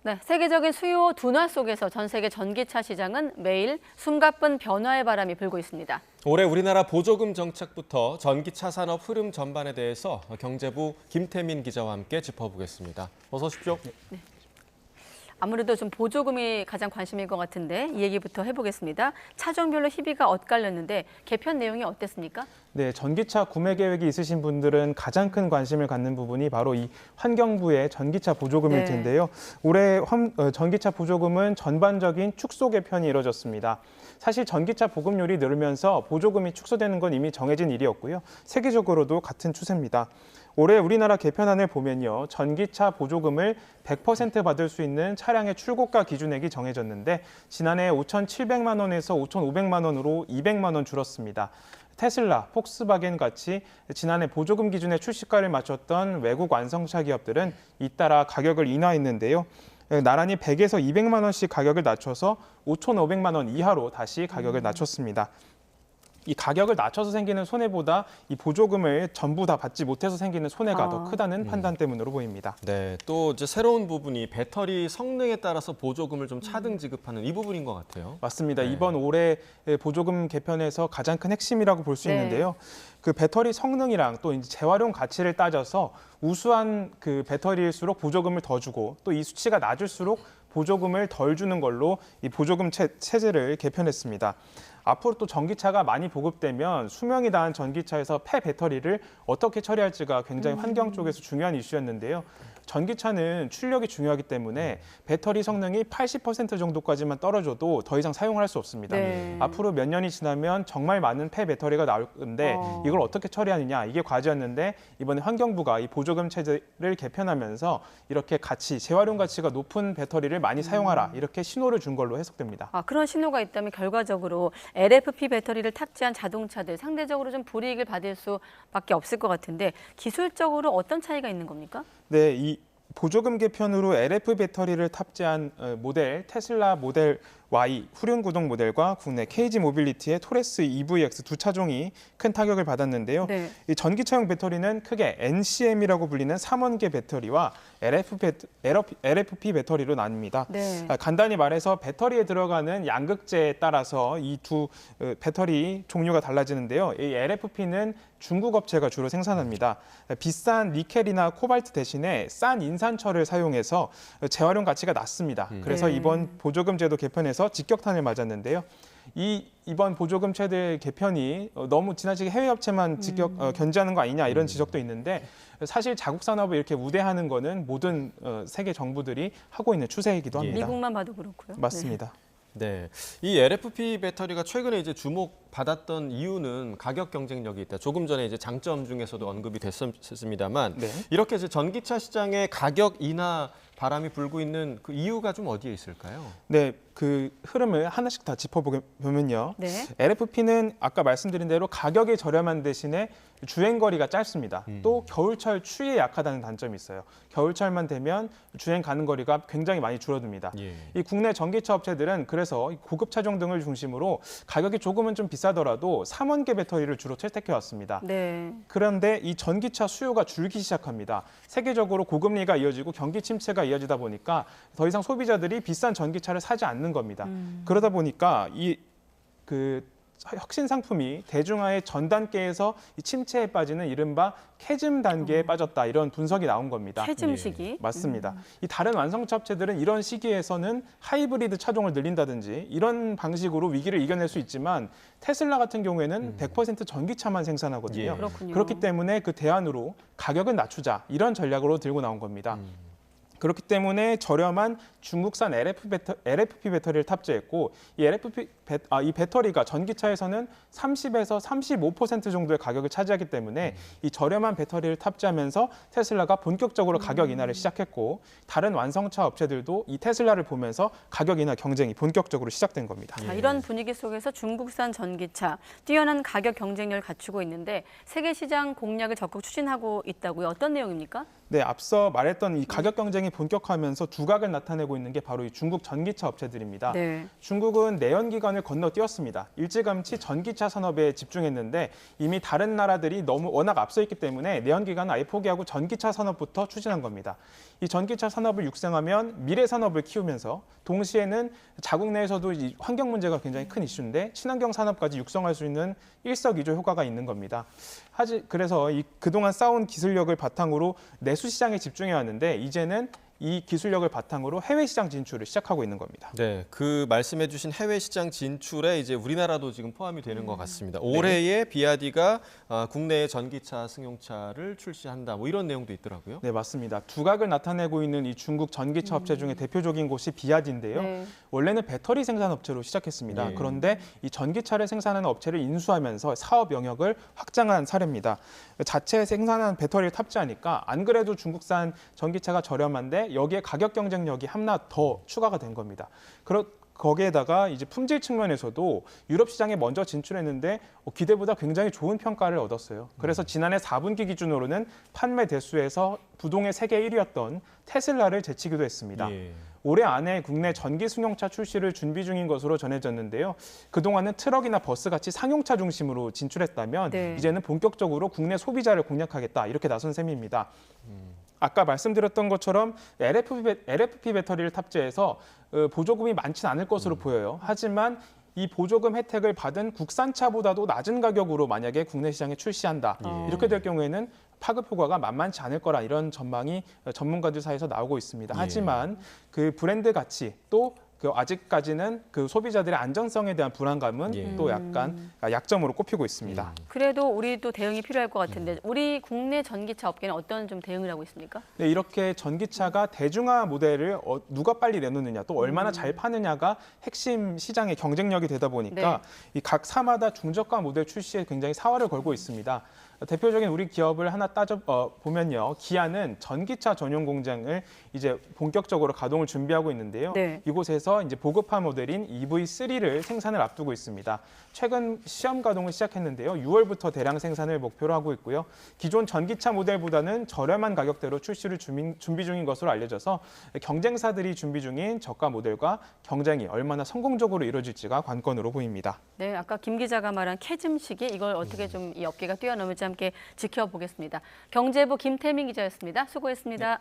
네, 세계적인 수요 둔화 속에서 전 세계 전기차 시장은 매일 숨가쁜 변화의 바람이 불고 있습니다. 올해 우리나라 보조금 정책부터 전기차 산업 흐름 전반에 대해서 경제부 김태민 기자와 함께 짚어보겠습니다. 어서 오십시오. 네. 아무래도 좀 보조금이 가장 관심일 것 같은데 이 얘기부터 해보겠습니다. 차종별로 희비가 엇갈렸는데 개편 내용이 어땠습니까? 네, 전기차 구매 계획이 있으신 분들은 가장 큰 관심을 갖는 부분이 바로 이 환경부의 전기차 보조금일 텐데요. 올해 전기차 보조금은 전반적인 축소 개편이 이뤄졌습니다. 사실 전기차 보급률이 늘으면서 보조금이 축소되는 건 이미 정해진 일이었고요. 세계적으로도 같은 추세입니다. 올해 우리나라 개편안을 보면요. 전기차 보조금을 100% 받을 수 있는 차량의 출고가 기준액이 정해졌는데 지난해 5,700만 원에서 5,500만 원으로 200만 원 줄었습니다. 테슬라, 폭스바겐 같이 지난해 보조금 기준의 출시가를 맞췄던 외국 완성차 기업들은 잇따라 가격을 인하했는데요. 나란히 100에서 200만 원씩 가격을 낮춰서 5,500만 원 이하로 다시 가격을 낮췄습니다. 이 가격을 낮춰서 생기는 손해보다 이 보조금을 전부 다 받지 못해서 생기는 손해가 더 크다는 판단 때문으로 보입니다. 네, 또 이제 새로운 부분이 배터리 성능에 따라서 보조금을 좀 차등 지급하는 이 부분인 것 같아요. 맞습니다. 네. 이번 올해 보조금 개편에서 가장 큰 핵심이라고 볼 수 있는데요. 그 배터리 성능이랑 또 이제 재활용 가치를 따져서 우수한 그 배터리일수록 보조금을 더 주고 또 이 수치가 낮을수록 보조금을 덜 주는 걸로 이 보조금 체제를 개편했습니다. 앞으로 또 전기차가 많이 보급되면 수명이 다한 전기차에서 폐배터리를 어떻게 처리할지가 굉장히 환경 쪽에서 중요한 이슈였는데요. 전기차는 출력이 중요하기 때문에 배터리 성능이 80% 정도까지만 떨어져도 더 이상 사용할 수 없습니다. 네. 앞으로 몇 년이 지나면 정말 많은 폐배터리가 나올 건데 이걸 어떻게 처리하느냐 이게 과제였는데 이번에 환경부가 이 보조금 체제를 개편하면서 이렇게 재활용 가치가 높은 배터리를 많이 사용하라 이렇게 신호를 준 걸로 해석됩니다. 그런 신호가 있다면 결과적으로 LFP 배터리를 탑재한 자동차들 상대적으로 좀 불이익을 받을 수밖에 없을 것 같은데 기술적으로 어떤 차이가 있는 겁니까? 네, 이 보조금 개편으로 LF 배터리를 탑재한 모델 테슬라 모델 Y 후륜 구동 모델과 국내 KG 모빌리티의 토레스 EVX 두 차종이 큰 타격을 받았는데요. 네. 이 전기차용 배터리는 크게 NCM이라고 불리는 3원계 배터리와 LFP 배터리로 나뉩니다. 네. 간단히 말해서 배터리에 들어가는 양극재에 따라서 이 두 배터리 종류가 달라지는데요. 이 LFP는 중국 업체가 주로 생산합니다. 비싼 니켈이나 코발트 대신에 싼 인산철을 사용해서 재활용 가치가 낮습니다. 그래서 네. 이번 보조금 제도 개편에서 직격탄을 맞았는데요. 이번 보조금 체제 개편이 너무 지나치게 해외 업체만 견제하는 거 아니냐 이런 지적도 있는데 사실 자국 산업을 이렇게 우대하는 거는 모든 세계 정부들이 하고 있는 추세이기도 합니다. 미국만 봐도 그렇고요. 맞습니다. 네, 이 LFP 배터리가 최근에 이제 주목받았던 이유는 가격 경쟁력이 있다. 조금 전에 이제 장점 중에서도 언급이 됐습니다만 네. 이렇게 이제 전기차 시장의 가격 인하 바람이 불고 있는 그 이유가 좀 어디에 있을까요? 네, 그 흐름을 하나씩 다 짚어보면요. 네. LFP는 아까 말씀드린 대로 가격이 저렴한 대신에 주행거리가 짧습니다. 또 겨울철 추위에 약하다는 단점이 있어요. 겨울철만 되면 주행 가는 거리가 굉장히 많이 줄어듭니다. 예. 이 국내 전기차 업체들은 그래서 고급 차종 등을 중심으로 가격이 조금은 좀 비싸더라도 3원계 배터리를 주로 채택해 왔습니다. 네. 그런데 이 전기차 수요가 줄기 시작합니다. 세계적으로 고금리가 이어지고 경기 침체가 이어지다 보니까 더 이상 소비자들이 비싼 전기차를 사지 않는 겁니다. 그러다 보니까 혁신 상품이 대중화의 전 단계에서 이 침체에 빠지는 이른바 캐즘 단계에 빠졌다 이런 분석이 나온 겁니다. 캐즘 시기. 맞습니다. 이 다른 완성차 업체들은 이런 시기에서는 하이브리드 차종을 늘린다든지 이런 방식으로 위기를 이겨낼 수 있지만 테슬라 같은 경우에는 100% 전기차만 생산하거든요. 예. 그렇군요. 그렇기 때문에 그 대안으로 가격은 낮추자 이런 전략으로 들고 나온 겁니다. 그렇기 때문에 저렴한 중국산 LFP 배터리를 탑재했고 이 배터리가 전기차에서는 30에서 35% 정도의 가격을 차지하기 때문에 이 저렴한 배터리를 탑재하면서 테슬라가 본격적으로 가격 인하를 시작했고 다른 완성차 업체들도 이 테슬라를 보면서 가격 인하 경쟁이 본격적으로 시작된 겁니다. 자, 이런 분위기 속에서 중국산 전기차 뛰어난 가격 경쟁력을 갖추고 있는데 세계 시장 공략을 적극 추진하고 있다고요. 어떤 내용입니까? 네, 앞서 말했던 이 가격 경쟁이 본격화하면서 두각을 나타내고 있는 게 바로 이 중국 전기차 업체들입니다. 네. 중국은 내연기관을 건너뛰었습니다. 일찌감치 전기차 산업에 집중했는데 이미 다른 나라들이 너무 워낙 앞서 있기 때문에 내연기관은 아예 포기하고 전기차 산업부터 추진한 겁니다. 이 전기차 산업을 육성하면 미래 산업을 키우면서 동시에는 자국 내에서도 이 환경 문제가 굉장히 큰 이슈인데 친환경 산업까지 육성할 수 있는 일석이조 효과가 있는 겁니다. 그래서 그동안 쌓아온 기술력을 바탕으로 내수 시장에 집중해 왔는데 이제는 이 기술력을 바탕으로 해외 시장 진출을 시작하고 있는 겁니다. 네, 그 말씀해주신 해외 시장 진출에 이제 우리나라도 지금 포함이 되는 것 같습니다. 올해에 비아디가 국내에 전기차, 승용차를 출시한다. 뭐 이런 내용도 있더라고요. 네, 맞습니다. 두각을 나타내고 있는 이 중국 전기차 업체 중에 대표적인 곳이 비아디인데요. 네. 원래는 배터리 생산 업체로 시작했습니다. 예. 그런데 이 전기차를 생산하는 업체를 인수하면서 사업 영역을 확장한 사례입니다. 자체 생산한 배터리를 탑재하니까 안 그래도 중국산 전기차가 저렴한데 여기에 가격 경쟁력이 하나 더 추가가 된 겁니다. 거기에다가 이제 품질 측면에서도 유럽 시장에 먼저 진출했는데 기대보다 굉장히 좋은 평가를 얻었어요. 그래서 지난해 4분기 기준으로는 판매 대수에서 부동의 세계 1위였던 테슬라를 제치기도 했습니다. 예. 올해 안에 국내 전기 승용차 출시를 준비 중인 것으로 전해졌는데요. 그동안은 트럭이나 버스 같이 상용차 중심으로 진출했다면 네. 이제는 본격적으로 국내 소비자를 공략하겠다 이렇게 나선 셈입니다. 아까 말씀드렸던 것처럼 LFP 배터리를 탑재해서 보조금이 많지는 않을 것으로 보여요. 하지만 이 보조금 혜택을 받은 국산차보다도 낮은 가격으로 만약에 국내 시장에 출시한다. 예. 이렇게 될 경우에는 파급 효과가 만만치 않을 거라 이런 전망이 전문가들 사이에서 나오고 있습니다. 예. 하지만 그 브랜드 가치 또 아직까지는 그 소비자들의 안전성에 대한 불안감은 예. 또 약간 약점으로 꼽히고 있습니다. 그래도 우리도 대응이 필요할 것 같은데 우리 국내 전기차 업계는 어떤 좀 대응을 하고 있습니까? 네, 이렇게 전기차가 대중화 모델을 누가 빨리 내놓느냐 또 얼마나 잘 파느냐가 핵심 시장의 경쟁력이 되다 보니까 이 각 사마다 중저가 모델 출시에 굉장히 사활을 걸고 있습니다. 대표적인 우리 기업을 하나 보면요. 기아는 전기차 전용 공장을 이제 본격적으로 가동을 준비하고 있는데요. 네. 이곳에서 이제 보급화 모델인 EV3를 생산을 앞두고 있습니다. 최근 시험 가동을 시작했는데요. 6월부터 대량 생산을 목표로 하고 있고요. 기존 전기차 모델보다는 저렴한 가격대로 출시를 준비 중인 것으로 알려져서 경쟁사들이 준비 중인 저가 모델과 경쟁이 얼마나 성공적으로 이루어질지가 관건으로 보입니다. 네, 아까 김 기자가 말한 캐즘 시기 이걸 어떻게 좀 이 업계가 뛰어넘을지 함께 지켜보겠습니다. 경제부 김태민 기자였습니다. 수고했습니다.